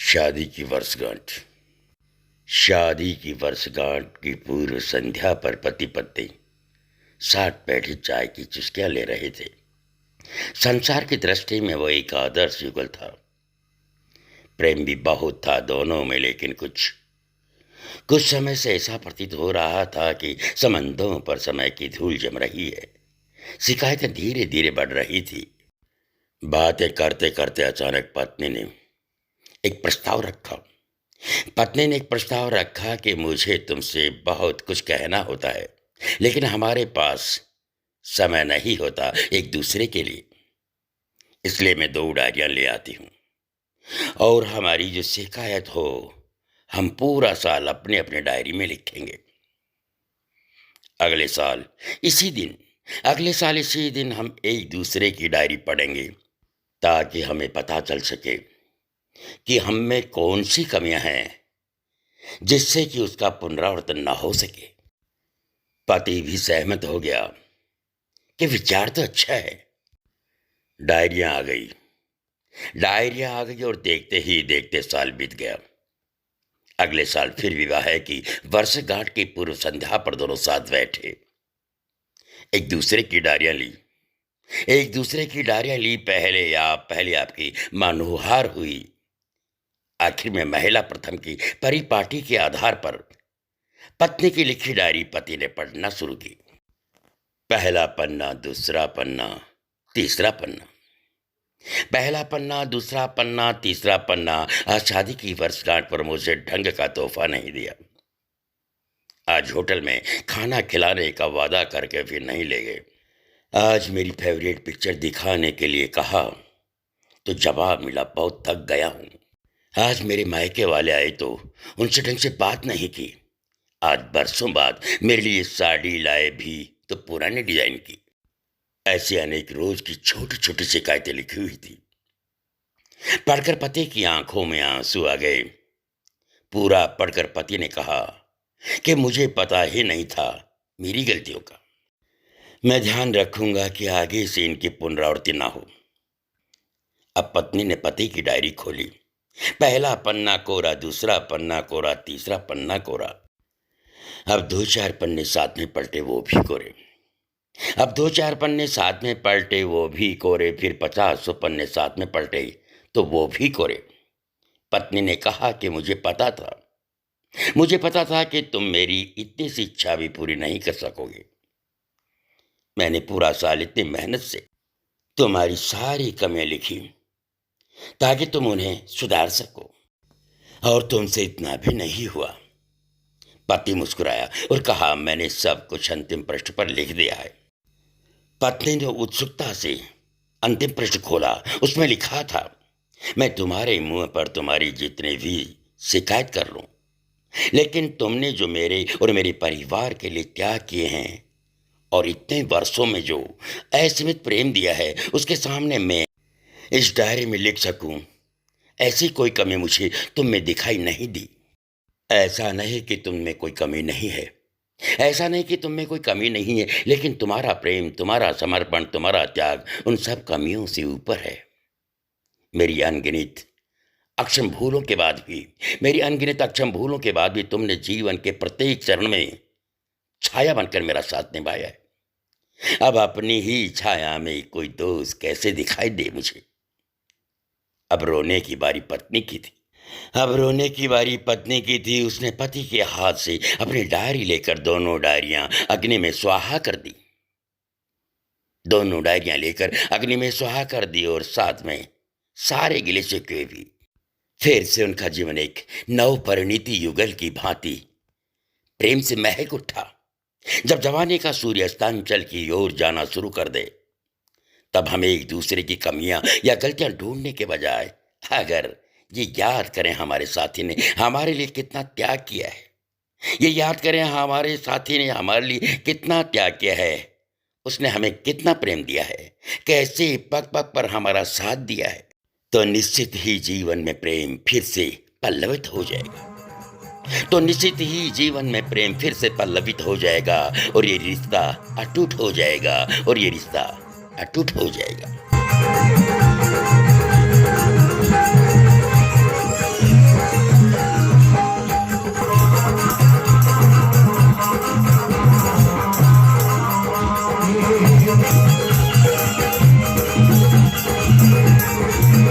शादी की वर्षगांठ। शादी की वर्षगांठ की पूर्व संध्या पर पति पत्नी साथ बैठे चाय की चुस्कियां ले रहे थे। संसार की दृष्टि में वो एक आदर्श युगल था। प्रेम भी बहुत था दोनों में, लेकिन कुछ समय से ऐसा प्रतीत हो रहा था कि संबंधों पर समय की धूल जम रही है। शिकायतें धीरे धीरे बढ़ रही थी। बातें करते करते अचानक पत्नी ने एक प्रस्ताव रखा कि मुझे तुमसे बहुत कुछ कहना होता है, लेकिन हमारे पास समय नहीं होता एक दूसरे के लिए। इसलिए मैं 2 डायरियां ले आती हूँ, और हमारी जो शिकायत हो हम पूरा साल अपने अपने डायरी में लिखेंगे। अगले साल इसी दिन हम एक दूसरे की डायरी पढ़ेंगे, ताकि हमें पता चल सके कि हम में कौन सी कमियां हैं जिससे कि उसका पुनरावर्तन न हो सके। पति भी सहमत हो गया कि विचार तो अच्छा है। डायरियां आ गई और देखते ही देखते साल बीत गया। अगले साल फिर विवाह की वर्षगांठ की पूर्व संध्या पर दोनों साथ बैठे, एक दूसरे की डायरियां ली। पहले आपकी मनोहार हुई। आखिर में महिला प्रथम की परिपाटी के आधार पर पत्नी की लिखी डायरी पति ने पढ़ना शुरू की। पहला पन्ना, दूसरा पन्ना, तीसरा पन्ना। पहला पन्ना, दूसरा पन्ना, तीसरा पन्ना। आज शादी की वर्षगांठ पर मुझे ढंग का तोहफा नहीं दिया। आज होटल में खाना खिलाने का वादा करके फिर नहीं ले गए। आज मेरी फेवरेट पिक्चर दिखाने के लिए कहा तो जवाब मिला, बहुत थक गया हूं। आज मेरे मायके वाले आए तो उनसे ढंग से बात नहीं की। आज बरसों बाद मेरे लिए साड़ी लाए भी तो पुराने डिजाइन की। ऐसी अनेक रोज की छोटी छोटी शिकायतें लिखी हुई थी। पढ़कर पति की आंखों में आंसू आ गए। पूरा पढ़कर पति ने कहा कि मुझे पता ही नहीं था मेरी गलतियों का। मैं ध्यान रखूंगा कि आगे से इनकी पुनरावृत्ति ना हो। अब पत्नी ने पति की डायरी खोली। पहला पन्ना कोरा, दूसरा पन्ना कोरा, तीसरा पन्ना कोरा। अब 2-4 पन्ने साथ में पलटे, वो भी कोरे। अब 2-4 पन्ने साथ में पलटे, वो भी कोरे। फिर 50 पन्ने साथ में पलटे तो वो भी कोरे। पत्नी ने कहा कि मुझे पता था कि तुम मेरी इतनी सी इच्छा भी पूरी नहीं कर सकोगे। मैंने पूरा साल इतनी मेहनत से तुम्हारी सारी कमियां लिखी ताकि तुम उन्हें सुधार सको, और तुमसे इतना भी नहीं हुआ। पति मुस्कुराया और कहा, मैंने सब कुछ अंतिम पृष्ठ पर लिख दिया है। पत्नी ने उत्सुकता से अंतिम पृष्ठ खोला। उसमें लिखा था, मैं तुम्हारे मुंह पर तुम्हारी जितने भी शिकायत कर लूं, लेकिन तुमने जो मेरे और मेरे परिवार के लिए त्याग किए हैं और इतने वर्षों में जो असीमित प्रेम दिया है, उसके सामने मैं इस डायरी में लिख सकूं, ऐसी कोई कमी मुझे तुम में दिखाई नहीं दी। ऐसा नहीं कि तुम में कोई कमी नहीं है, लेकिन तुम्हारा प्रेम, तुम्हारा समर्पण, तुम्हारा त्याग उन सब कमियों से ऊपर है। मेरी अनगिनत अक्षम भूलों के बाद भी तुमने जीवन के प्रत्येक चरण में छाया बनकर मेरा साथ निभाया है। अब अपनी ही छाया में कोई दोस्त कैसे दिखाई दे मुझे। अब रोने की बारी पत्नी की थी। उसने पति के हाथ से अपनी डायरी लेकर दोनों डायरियां अग्नि में स्वाहा कर दी और साथ में सारे गिले शिकवे भी। फिर से उनका जीवन एक नवपरिणीति युगल की भांति प्रेम से महक उठा। जब जवानी का सूर्य अस्तांचल की ओर जाना शुरू कर दे, तब हमें एक दूसरे की कमियां या गलतियां ढूंढने के बजाय अगर ये याद करें हमारे साथी ने हमारे लिए कितना त्याग किया है, उसने हमें कितना प्रेम दिया है, कैसे पग पग पर हमारा साथ दिया है, तो निश्चित ही जीवन में प्रेम फिर से पल्लवित हो जाएगा और ये रिश्ता अटूट हो जाएगा।